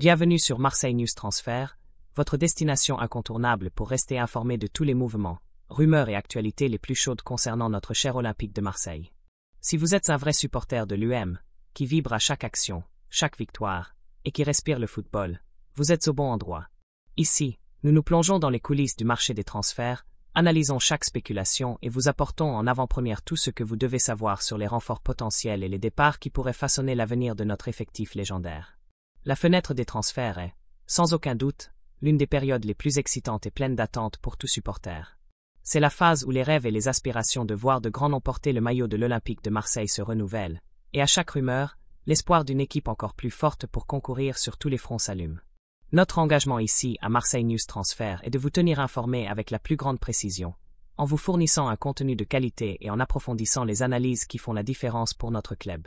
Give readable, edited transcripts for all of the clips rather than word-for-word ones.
Bienvenue sur Marseille News Transfert, votre destination incontournable pour rester informé de tous les mouvements, rumeurs et actualités les plus chaudes concernant notre cher Olympique de Marseille. Si vous êtes un vrai supporter de l'UM, qui vibre à chaque action, chaque victoire, et qui respire le football, vous êtes au bon endroit. Ici, nous nous plongeons dans les coulisses du marché des transferts, analysons chaque spéculation et vous apportons en avant-première tout ce que vous devez savoir sur les renforts potentiels et les départs qui pourraient façonner l'avenir de notre effectif légendaire. La fenêtre des transferts est, sans aucun doute, l'une des périodes les plus excitantes et pleines d'attentes pour tout supporter. C'est la phase où les rêves et les aspirations de voir de grands noms porter le maillot de l'Olympique de Marseille se renouvellent, et à chaque rumeur, l'espoir d'une équipe encore plus forte pour concourir sur tous les fronts s'allume. Notre engagement ici, à Marseille News Transfert, est de vous tenir informé avec la plus grande précision, en vous fournissant un contenu de qualité et en approfondissant les analyses qui font la différence pour notre club.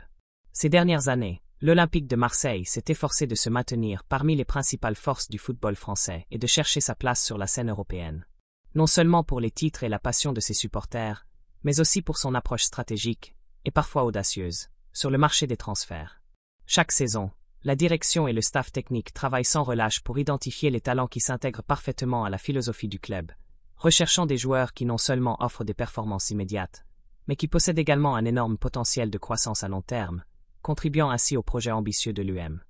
Ces dernières années, l'Olympique de Marseille s'est efforcé de se maintenir parmi les principales forces du football français et de chercher sa place sur la scène européenne. Non seulement pour les titres et la passion de ses supporters, mais aussi pour son approche stratégique, et parfois audacieuse, sur le marché des transferts. Chaque saison, la direction et le staff technique travaillent sans relâche pour identifier les talents qui s'intègrent parfaitement à la philosophie du club, recherchant des joueurs qui non seulement offrent des performances immédiates, mais qui possèdent également un énorme potentiel de croissance à long terme, contribuant ainsi au projet ambitieux de l'UM.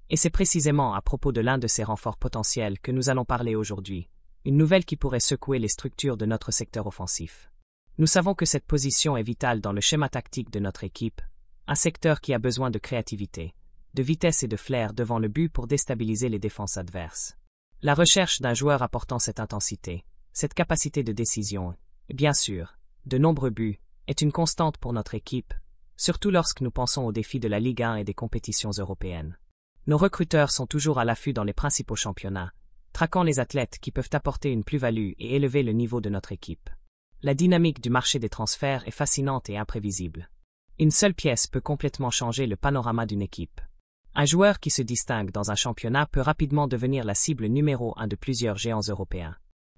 Et c'est précisément à propos de l'un de ces renforts potentiels que nous allons parler aujourd'hui, une nouvelle qui pourrait secouer les structures de notre secteur offensif. Nous savons que cette position est vitale dans le schéma tactique de notre équipe, un secteur qui a besoin de créativité, de vitesse et de flair devant le but pour déstabiliser les défenses adverses. La recherche d'un joueur apportant cette intensité, cette capacité de décision, et bien sûr, de nombreux buts, est une constante pour notre équipe, surtout lorsque nous pensons aux défis de la Ligue 1 et des compétitions européennes. Nos recruteurs sont toujours à l'affût dans les principaux championnats, traquant les athlètes qui peuvent apporter une plus-value et élever le niveau de notre équipe. La dynamique du marché des transferts est fascinante et imprévisible. Une seule pièce peut complètement changer le panorama d'une équipe. Un joueur qui se distingue dans un championnat peut rapidement devenir la cible numéro 1 de plusieurs géants européens.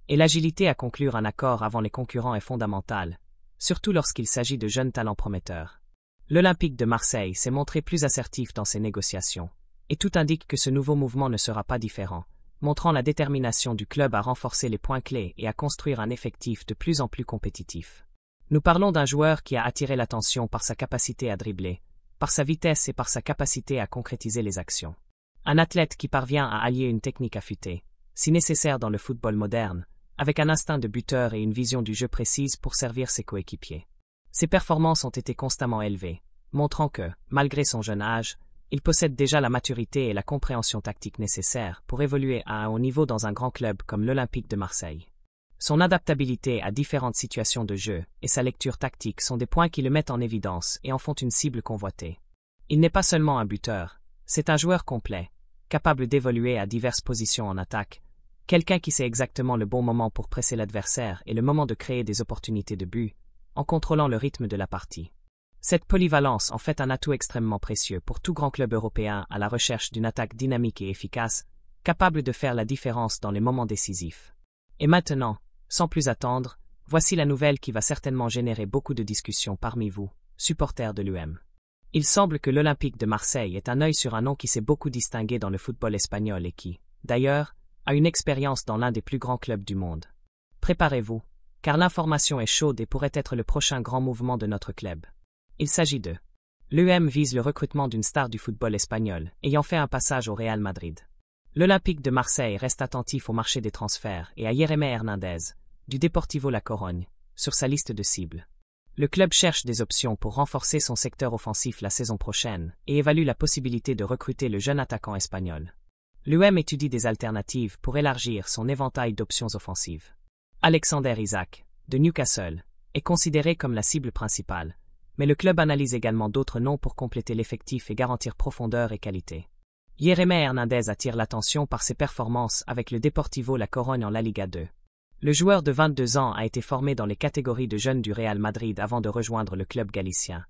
Et l'agilité à conclure un accord avant les concurrents est fondamentale, surtout lorsqu'il s'agit de jeunes talents prometteurs. L'Olympique de Marseille s'est montré plus assertif dans ses négociations, et tout indique que ce nouveau mouvement ne sera pas différent, montrant la détermination du club à renforcer les points clés et à construire un effectif de plus en plus compétitif. Nous parlons d'un joueur qui a attiré l'attention par sa capacité à dribbler, par sa vitesse et par sa capacité à concrétiser les actions. Un athlète qui parvient à allier une technique affûtée, si nécessaire dans le football moderne, avec un instinct de buteur et une vision du jeu précise pour servir ses coéquipiers. Ses performances ont été constamment élevées, montrant que, malgré son jeune âge, il possède déjà la maturité et la compréhension tactique nécessaires pour évoluer à un haut niveau dans un grand club comme l'Olympique de Marseille. Son adaptabilité à différentes situations de jeu et sa lecture tactique sont des points qui le mettent en évidence et en font une cible convoitée. Il n'est pas seulement un buteur, c'est un joueur complet, capable d'évoluer à diverses positions en attaque, quelqu'un qui sait exactement le bon moment pour presser l'adversaire et le moment de créer des opportunités de but, en contrôlant le rythme de la partie. Cette polyvalence en fait un atout extrêmement précieux pour tout grand club européen à la recherche d'une attaque dynamique et efficace, capable de faire la différence dans les moments décisifs. Et maintenant, sans plus attendre, voici la nouvelle qui va certainement générer beaucoup de discussions parmi vous, supporters de l'UM. Il semble que l'Olympique de Marseille ait un œil sur un nom qui s'est beaucoup distingué dans le football espagnol et qui, d'ailleurs, a une expérience dans l'un des plus grands clubs du monde. Préparez-vous, car l'information est chaude et pourrait être le prochain grand mouvement de notre club. Il s'agit de l'UM vise le recrutement d'une star du football espagnol, ayant fait un passage au Real Madrid. L'Olympique de Marseille reste attentif au marché des transferts et à Yeremé Hernandez, du Deportivo La Corogne, sur sa liste de cibles. Le club cherche des options pour renforcer son secteur offensif la saison prochaine et évalue la possibilité de recruter le jeune attaquant espagnol. L'UM étudie des alternatives pour élargir son éventail d'options offensives. Alexander Isak, de Newcastle, est considéré comme la cible principale, mais le club analyse également d'autres noms pour compléter l'effectif et garantir profondeur et qualité. Yeremé Hernandez attire l'attention par ses performances avec le Deportivo La Corogne en La Liga 2. Le joueur de 22 ans a été formé dans les catégories de jeunes du Real Madrid avant de rejoindre le club galicien,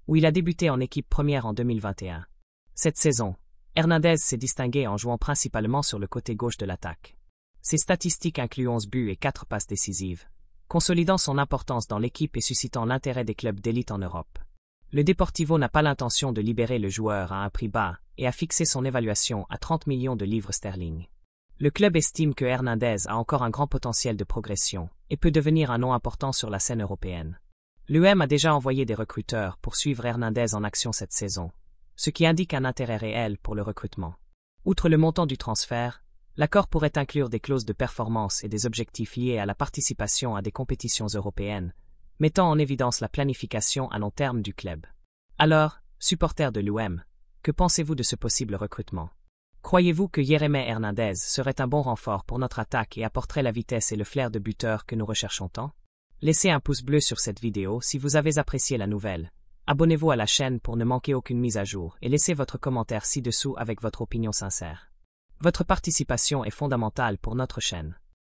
où il a débuté en équipe première en 2021. Cette saison, Hernandez s'est distingué en jouant principalement sur le côté gauche de l'attaque. Ses statistiques incluent 11 buts et 4 passes décisives, consolidant son importance dans l'équipe et suscitant l'intérêt des clubs d'élite en Europe. Le Deportivo n'a pas l'intention de libérer le joueur à un prix bas et a fixé son évaluation à 30 millions de livres sterling. Le club estime que Hernandez a encore un grand potentiel de progression et peut devenir un nom important sur la scène européenne. L'UM a déjà envoyé des recruteurs pour suivre Hernandez en action cette saison, ce qui indique un intérêt réel pour le recrutement. Outre le montant du transfert, l'accord pourrait inclure des clauses de performance et des objectifs liés à la participation à des compétitions européennes, mettant en évidence la planification à long terme du club. Alors, supporters de l'UM, que pensez-vous de ce possible recrutement? Croyez-vous que Yeremay Hernandez serait un bon renfort pour notre attaque et apporterait la vitesse et le flair de buteur que nous recherchons tant? Laissez un pouce bleu sur cette vidéo si vous avez apprécié la nouvelle. Abonnez-vous à la chaîne pour ne manquer aucune mise à jour et laissez votre commentaire ci-dessous avec votre opinion sincère. Votre participation est fondamentale pour notre chaîne.